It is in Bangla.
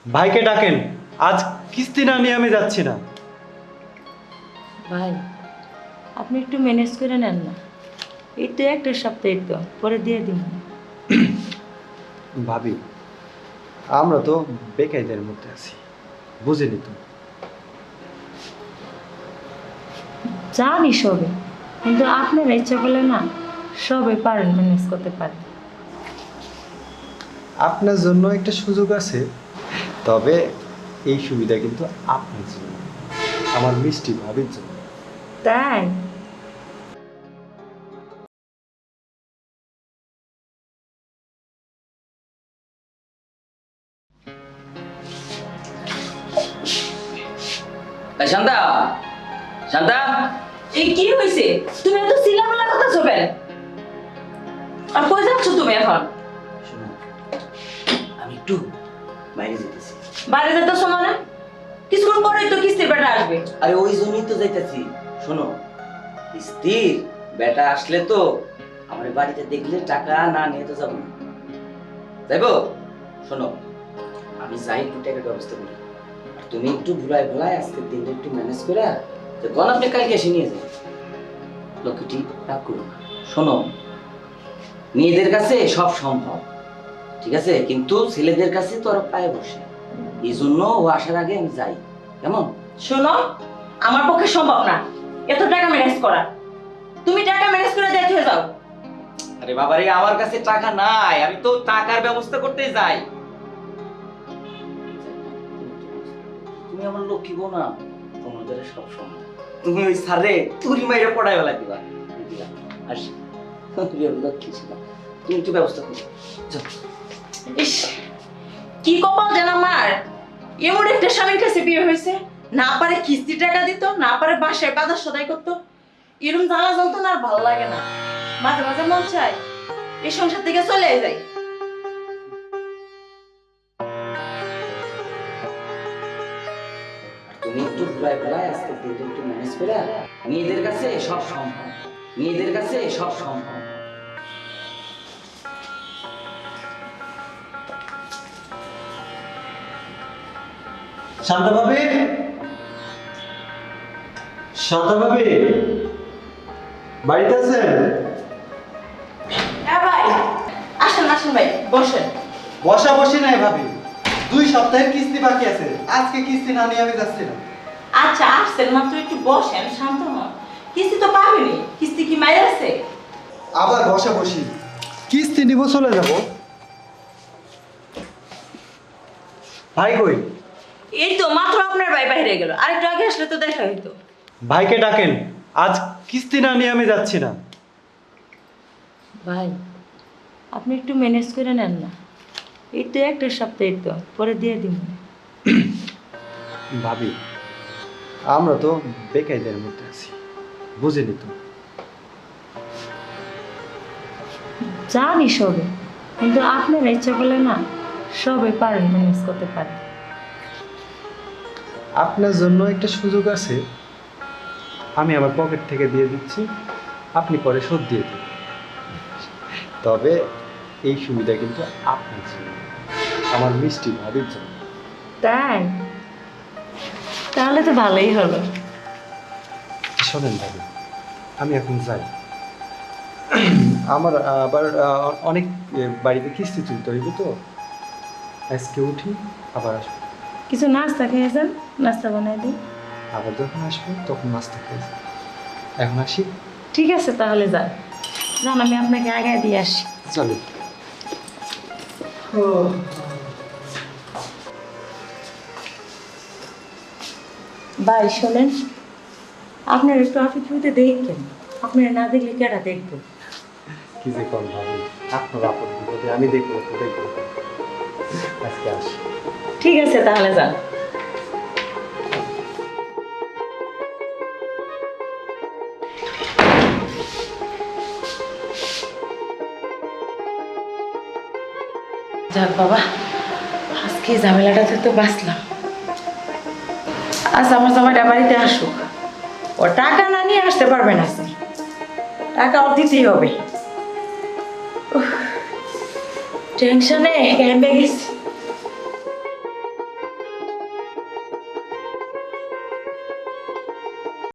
ভাইকে ডাকেন, আজ কিস্তি না নিয়ে আমি যাচ্ছি না। ভাই আপনি একটু ম্যানেজ করে নেন না, এই তো একটা সপ্তাহে তো পরে দিয়ে দিন। ভাবি, আমরা তো বেকায়দার মধ্যে আছি, বুঝিনি তো। জানি সবে, কিন্তু আপনারা ইচ্ছা করলে না সবে পারেন, ম্যানেজ করতে পারেন। আপনার জন্য একটা সুযোগ আছে, তবে এই সুবিধা কিন্তু আপনার জন্য, আমার মিষ্টি ভাবির জন্য। তাই শান্তা, শান্তা, এই কি হয়েছে? তুমি এত সিলামেলা কথা চবেন আর কই যাচ্ছ তুমি এখন? শোনো, আমি একটু বাইরে যেতেছি। বাইরে যেতে সময় না, কিছুক্ষণ পরেই তো কিস্তির বেটা আসবে। আরে ওই জন্যই তো যাইতেছি। শোনো, স্থির বেটা আসলে তো আমার বাড়িতে দেখলে টাকা না নিয়ে তো যাবো না, যাইবো? শোনো, আমি যাই একটু টাকার ব্যবস্থা করি, আর তুমি একটু ভুলাই ভুলাই আজকের দিনটা একটু ম্যানেজ করে গণ আপনি কালকে এসে নিয়ে যাই। লক্ষ্মীটি রাগ করো না। শোনো, মেয়েদের কাছে সব সম্ভব, ঠিক আছে, কিন্তু ছেলেদের কাছে তো ওরা পায়ে বসে। এই জন্য ও আসার আগে আমি যাই, কেমন? শোনো, আমার পক্ষে সম্ভব না এত টাকা ম্যানেজ করা। তুমি টাকা ম্যানেজ করে দেখে যাও। আরে বাবারে, আমার কাছে টাকা নাই, আমি তো টাকার ব্যবস্থা করতে যাই। তুমি আমার লক্ষ্মী বউ না, তোমাদের সব সময় তুমি ওই সারে তুরি মাইরে পড়াই বেলা দিবা। আসি, লক্ষ্মী ছিল, তুমি একটু ব্যবস্থা করো। ইস, কি কপাল যেন আমার, এমন একটা স্বামীর কাছে বিয়ে হয়েছে, না পারে কিস্তি টাকা দিত, না পারে বাসায় বাজার সদাই করতো। এরকম জ্বালা যন্ত্রণা আর ভালো লাগে না। মাঝে মাঝে মন চায় এই সংসার থেকে চলে যাই। তুমি একটু ভুলাই ভুলাই আজকে দিনটা একটু ম্যানেজ করে, মেয়েদের কাছে সব সম্ভব, মেয়েদের কাছে সব সম্ভব। শান্তা ভাবি, শান্তা ভাবি, বাড়িতে আছেন? হ্যাঁ ভাই, আসেন আসেন ভাই, বসেন। বসা বসি নাই ভাবি, 2 সপ্তাহের কিস্তি বাকি আছে, আজকে কিস্তি না নিয়ে আমি যাচ্ছি না। আচ্ছা আসছেন মাত্র, একটু বসেন, শান্ত হন। কিস্তি তো পাবেনি, কিস্তি কি মাইর আছে? আবার বসা বসি, কিস্তি নিব চলে যাব। ভাই কই? এই তো মাত্র আপনার ভাই বাইরে গেল, আরেকটু আগে আসলে তো দেখা হইতো। ভাইকে ডাকেন, আজ কিস্তি না নিয়ে আমি যাচ্ছি না। ভাই আপনি একটু ম্যানেজ করে নেন না, এই তো একটা সপ্তাহে তো পরে দিয়ে দিব। ভাবি, আমরা তো বেকায়দার মধ্যে আছি, বুঝিনি তো। জানি সবে, কিন্তু আপনারা ইচ্ছা করলে না সবে পারেন, ম্যানেজ করতে পারেন। আপনার জন্য একটা সুযোগ আছে, আমি আমার পকেট থেকে দিয়ে দিচ্ছি, আপনি পরে শোধ দিয়ে দিন। তবে এই সুবিধা কিন্তু আপনার জন্য, আমার মিষ্টি ভাবির জন্য। তাই তাহলে তো ভালোই হলো। শোনেন ভাবি, আমি এখন যাই, আমার আবার অনেক বাড়িতে কিস্তি তুলতে হইব তো, আজকে উঠি, আবার আসবো। কিছু নাস্তা খেয়ে যান, নাস্তা বানাই দিই। আবার যখন আসবো তখন নাস্তা খেয়ে যাবো। এখন আসি। ঠিক আছে তাহলে যান, যান আমি আপনাকে আগায় দিয়ে আসি। চলো। ভাই শোনেন, আপনার একটু অফিস হইতে দেখবেন, আপনারা না দেখলে কেটা দেখবো? কি যে কম ভাবি, আপনার আপদ বিপদে আমি দেখবো তো দেখবো। আজকে আসি। ঠিক আছে তাহলে যান। যাক বাবা, আজকে ঝামেলাটাতে তো বাঁচলাম। আজ আমার জামাইটা বাড়িতে আসুক, ও টাকা না নিয়ে আসতে পারবে না, টাকা ওর দিতেই হবে। টেনশনে ঘেমে গেছি।